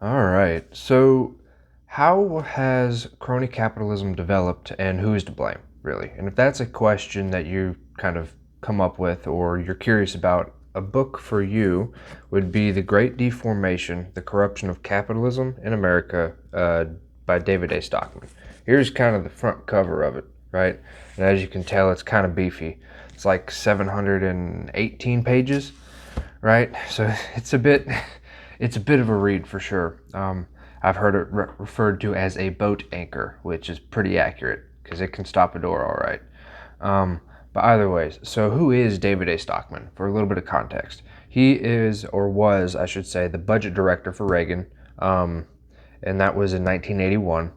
All right. So, how has crony capitalism developed and who is to blame, really? And if that's a question that you kind of come up with or you're curious about, a book for you would be The Great Deformation, The Corruption of Capitalism in America by David A. Stockman. Here's kind of the front cover of it, right? And as you can tell, it's kind of beefy. It's like 718 pages, right? So it's a bit of a read for sure. I've heard it referred to as a boat anchor, which is pretty accurate because it can stop a door all right. But either ways, so who is David A. Stockman? For a little bit of context, he is, or was, I should say, the budget director for Reagan, and that was in 1981.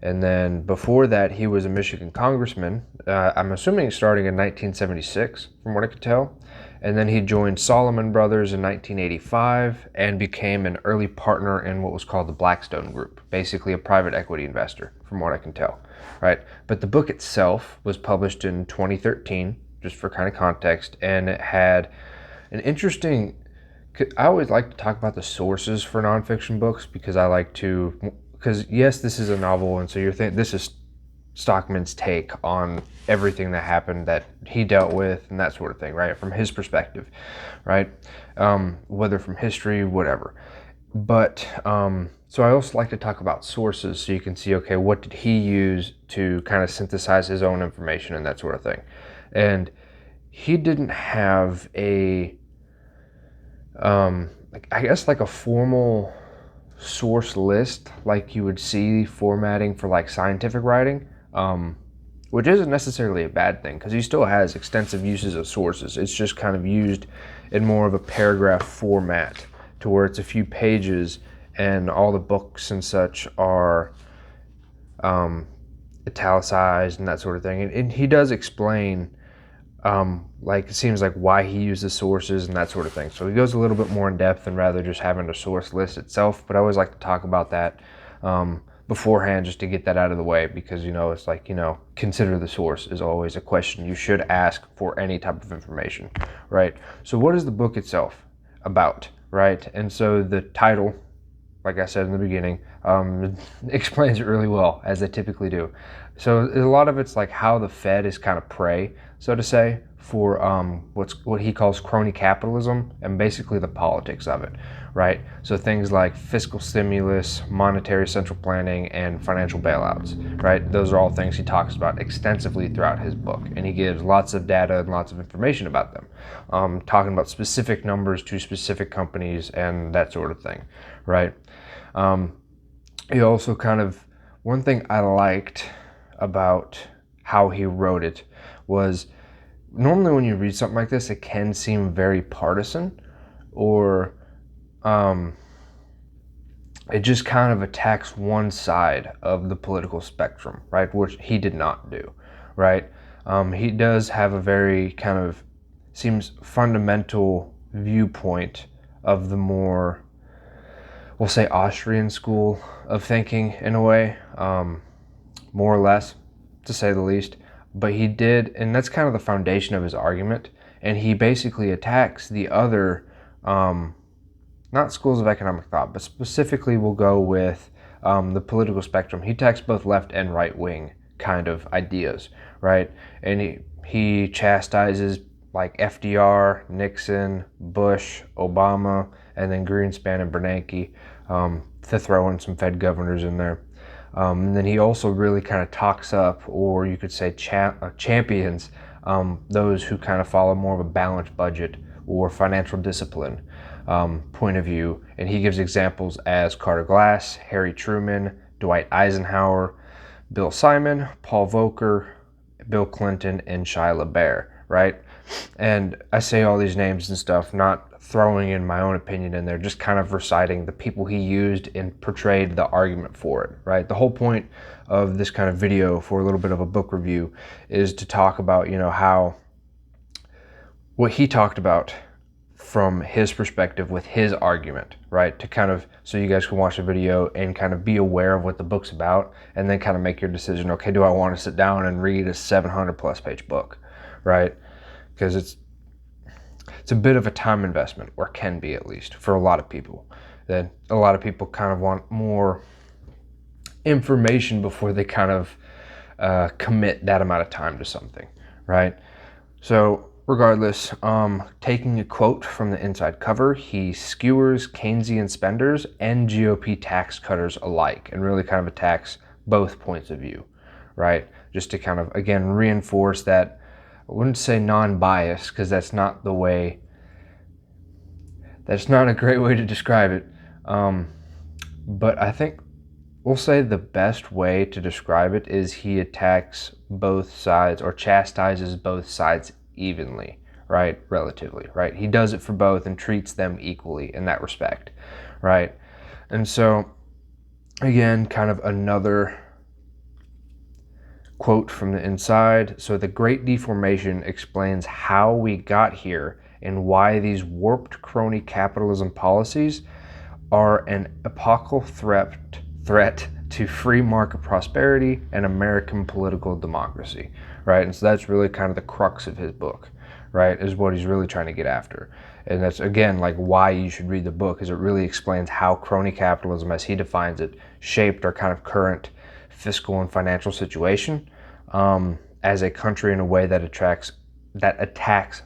And then before that, he was a Michigan congressman. I'm assuming starting in 1976, from what I could tell. And then he joined Solomon Brothers in 1985 and became an early partner in what was called the Blackstone Group, basically a private equity investor, from what I can tell. Right? But the book itself was published in 2013, just for kind of context, and it had an interesting. I always like to talk about the sources for nonfiction books because I like to, because yes, this is a novel, and so you're thinking this is Stockman's take on everything that happened that he dealt with and that sort of thing, right? From his perspective, right? Whether from history, whatever. But so I also like to talk about sources so you can see, okay, what did he use to kind of synthesize his own information and that sort of thing. And he didn't have a, I guess like a formal source list like you would see formatting for like scientific writing, which isn't necessarily a bad thing because he still has extensive uses of sources. It's just kind of used in more of a paragraph format to where it's a few pages and all the books and such are italicized and that sort of thing. And he does explain, like it seems like why he uses sources and that sort of thing. So he goes a little bit more in depth than rather just having a source list itself. But I always like to talk about that beforehand just to get that out of the way because, it's like, consider the source is always a question you should ask for any type of information, right? So what is the book itself about, right? And so the title, like I said in the beginning, explains it really well, as they typically do. So a lot of it's like how the Fed is kind of prey, so to say, for what he calls crony capitalism and basically the politics of it, right? So things like fiscal stimulus, monetary central planning, and financial bailouts, right? Those are all things he talks about extensively throughout his book, and he gives lots of data and lots of information about them, talking about specific numbers to specific companies and that sort of thing, right? He also one thing I liked about how he wrote it was normally when you read something like this, it can seem very partisan or it just kind of attacks one side of the political spectrum, right? Which he did not do, right? He does have a very kind of seems fundamental viewpoint of the more, we'll say, Austrian school of thinking in a way, more or less, to say the least. But he did, and that's kind of the foundation of his argument. And he basically attacks the other, not schools of economic thought, but specifically we'll go with the political spectrum. He attacks both left and right wing kind of ideas, right? And he chastises like FDR, Nixon, Bush, Obama, and then Greenspan and Bernanke, to throw in some Fed governors in there. And then he also really kind of talks up, or you could say champions, those who kind of follow more of a balanced budget or financial discipline point of view. And he gives examples as Carter Glass, Harry Truman, Dwight Eisenhower, Bill Simon, Paul Volcker, Bill Clinton, and Shia LaBeouf, right? And I say all these names and stuff, not throwing in my own opinion in there, just kind of reciting the people he used and portrayed the argument for it, right? The whole point of this kind of video for a little bit of a book review is to talk about, how what he talked about from his perspective with his argument, right? To kind of, so you guys can watch the video and kind of be aware of what the book's about and then kind of make your decision, okay, do I want to sit down and read a 700 plus page book, right? Because it's a bit of a time investment, or can be at least, for a lot of people. Then a lot of people kind of want more information before they kind of commit that amount of time to something, right? So regardless, taking a quote from the inside cover, he skewers Keynesian spenders and GOP tax cutters alike and really kind of attacks both points of view, right? Just to kind of, again, reinforce that, I wouldn't say non-bias, because that's not a great way to describe it. But I think we'll say the best way to describe it is he attacks both sides or chastises both sides evenly, right? Relatively, right? He does it for both and treats them equally in that respect, right? And so, again, kind of another quote from the inside. So the Great Deformation explains how we got here and why these warped crony capitalism policies are an epochal threat to free market prosperity and American political democracy, right? And so that's really kind of the crux of his book, right? Is what he's really trying to get after. And that's, again, like why you should read the book, is it really explains how crony capitalism, as he defines it, shaped our kind of current fiscal and financial situation as a country in a way that attacks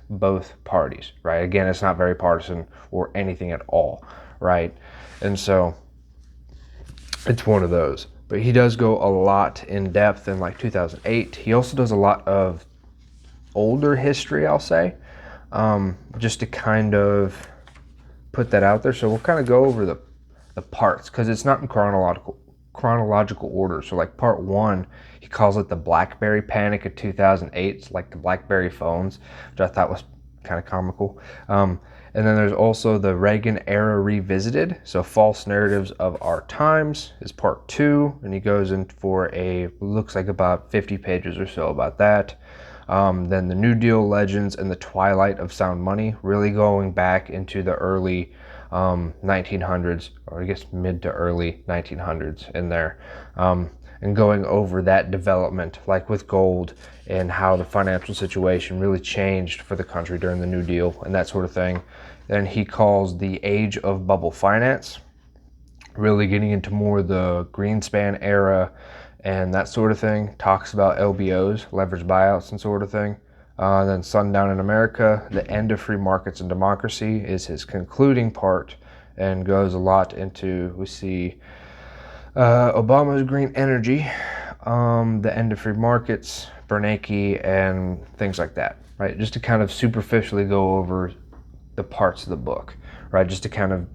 both parties, right? Again, it's not very partisan or anything at all, right? And so it's one of those. But he does go a lot in depth in like 2008. He also does a lot of older history, I'll say, just to kind of put that out there. So we'll kind of go over the parts, because it's not in chronological order. So like part 1, he calls it the BlackBerry panic of 2008. It's like the BlackBerry phones, which I thought was kind of comical. And then there's also the Reagan era revisited. So false narratives of our times is part 2, and he goes in for looks like about 50 pages or so about that. Then the New Deal legends and the twilight of sound money, really going back into the early 1900s, or I guess mid to early 1900s in there, and going over that development, like with gold, and how the financial situation really changed for the country during the New Deal and that sort of thing. Then he calls the age of bubble finance, really getting into more the Greenspan era and that sort of thing. Talks about LBOs, leveraged buyouts and sort of thing. Then Sundown in America, the end of free markets and democracy is his concluding part, and goes a lot into, we see Obama's green energy, the end of free markets, Bernanke, and things like that, right? Just to kind of superficially go over the parts of the book, right? Just to kind of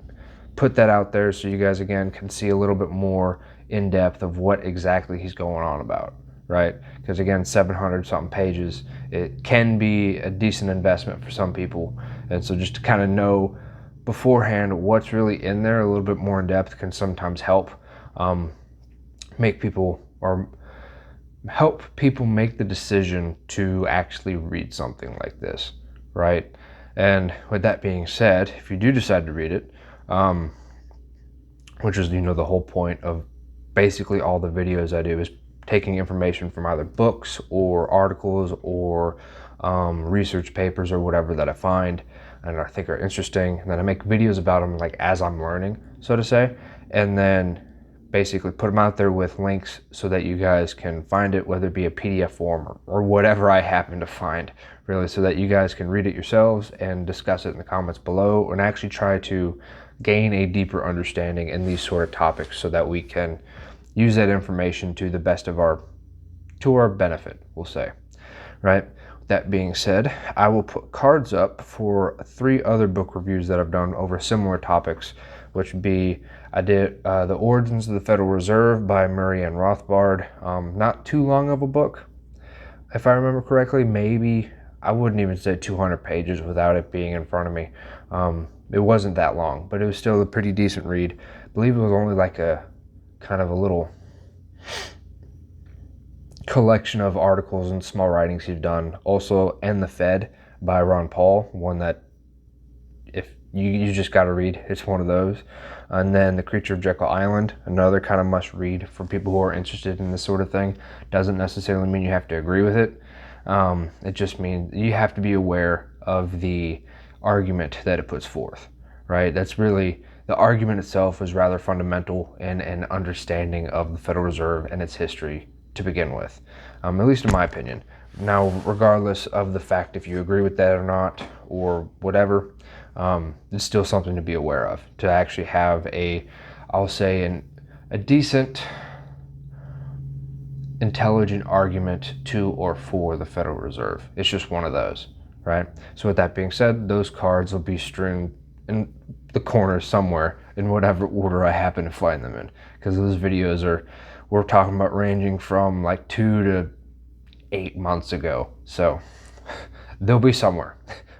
put that out there so you guys, again, can see a little bit more in depth of what exactly he's going on about, right? Because again, 700 something pages, it can be a decent investment for some people. And so just to kind of know beforehand what's really in there a little bit more in depth can sometimes help help people make the decision to actually read something like this, right? And with that being said, if you do decide to read it, which is, the whole point of basically all the videos I do, is taking information from either books or articles or research papers or whatever that I find and I think are interesting, and then I make videos about them like as I'm learning, so to say, and then basically put them out there with links so that you guys can find it, whether it be a PDF form or whatever I happen to find, really, so that you guys can read it yourselves and discuss it in the comments below and actually try to gain a deeper understanding in these sort of topics so that we can use that information to the best of our benefit, we'll say, right? That being said, I will put cards up for 3 other book reviews that I've done over similar topics, which would be, I did The Origins of the Federal Reserve by Murray and Rothbard. Not too long of a book, if I remember correctly. Maybe, I wouldn't even say 200 pages without it being in front of me. It wasn't that long, but it was still a pretty decent read. I believe it was only like a kind of a little collection of articles and small writings he's done. Also, And the Fed by Ron Paul, one that if you just got to read. It's one of those. And then The Creature of Jekyll Island, another kind of must read for people who are interested in this sort of thing. Doesn't necessarily mean you have to agree with it. It just means you have to be aware of the argument that it puts forth, right? That's really the argument itself is rather fundamental in an understanding of the Federal Reserve and its history to begin with, at least in my opinion. Now, regardless of the fact if you agree with that or not, or whatever, it's still something to be aware of, to actually have I'll say, a decent, intelligent argument to or for the Federal Reserve. It's just one of those, right? So with that being said, those cards will be strewn in the corner somewhere in whatever order I happen to find them in, because those videos we're talking about ranging from like 2 to 8 months ago, so they'll be somewhere.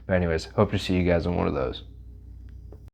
But anyways, hope to see you guys in one of those.